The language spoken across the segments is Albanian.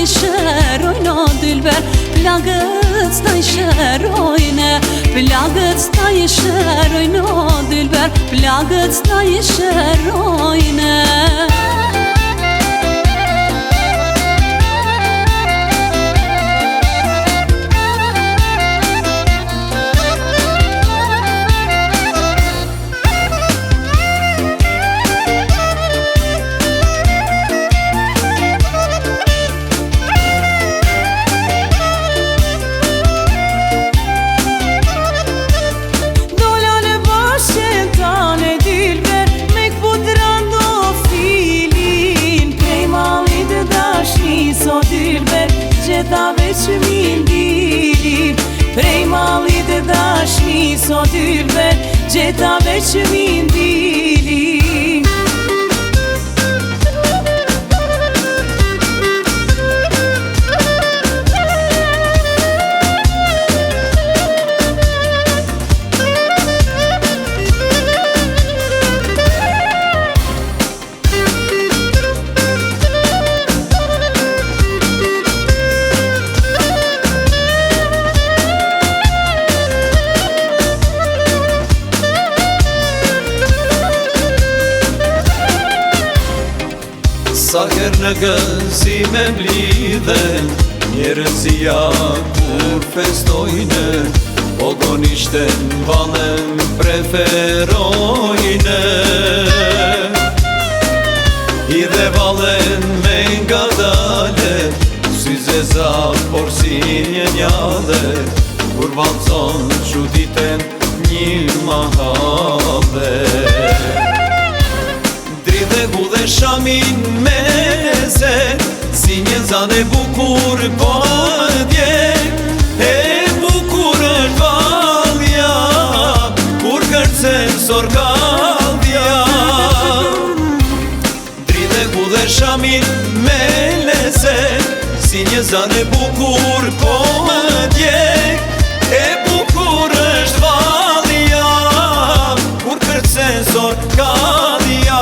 i shërojnë o dylber, plagët s'ta i shërojnë, plagët s'ta i shërojnë o dylber, plagët s'ta i shërojnë. Gjeta veç mindilin, prej mallit e dashni so dylbe, gjeta veç mindilin. Sa her në gëzi me mblidhen, njerëzia kur festojnë, pogonishten valën preferojnë. I dhe valen me nga dale, si zeza por si një njale, kur valcon quditen një mahale. Dridhe hu dhe shamin me se, si një zane bukur po dje, e bukur është valja, kur kërcen sorkallja. Dridhe hu dhe shamin me se, si një zane bukur po dje, e bukur është valja, kur kërcen sorkallja.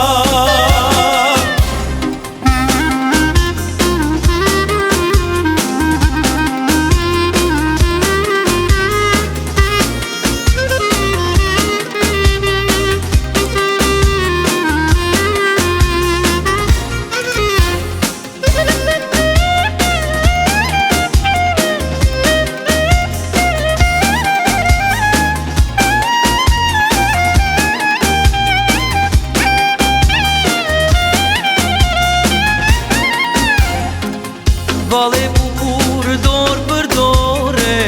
Vale bukur dor për dore,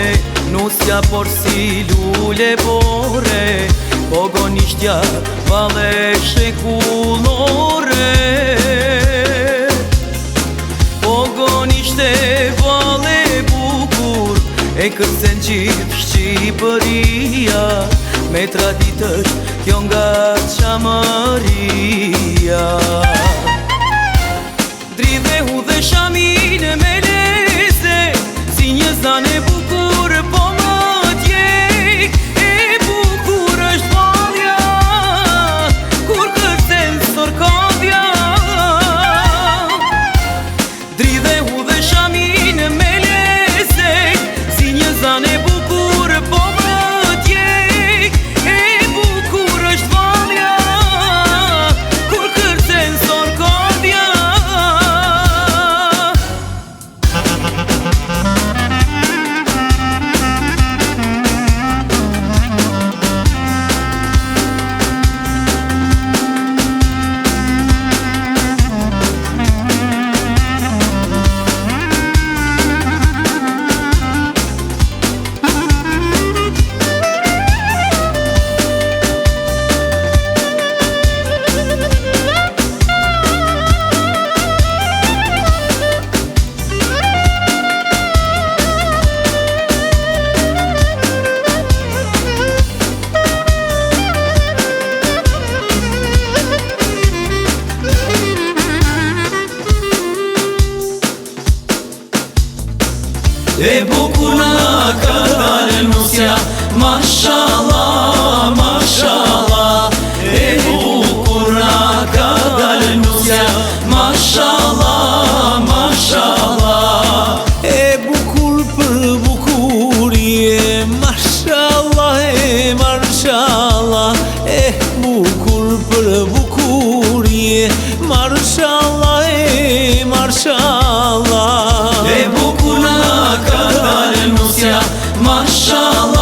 nusja por si lule bore, pogonishtja vale shekullore. Pogonishte vale bukur, e kërcen gjithë Shqipëria, me traditës kjo nga qamëria. Dridhe hu dhe shamin me leze, si një zane bukur po më djek, e bukur është valja, kur kërcen sorkallja. Dridhe hu dhe shamin me leze, si një zane bukur po më djek, e bukur është valja, kur kërcen sorkallja. Mashallah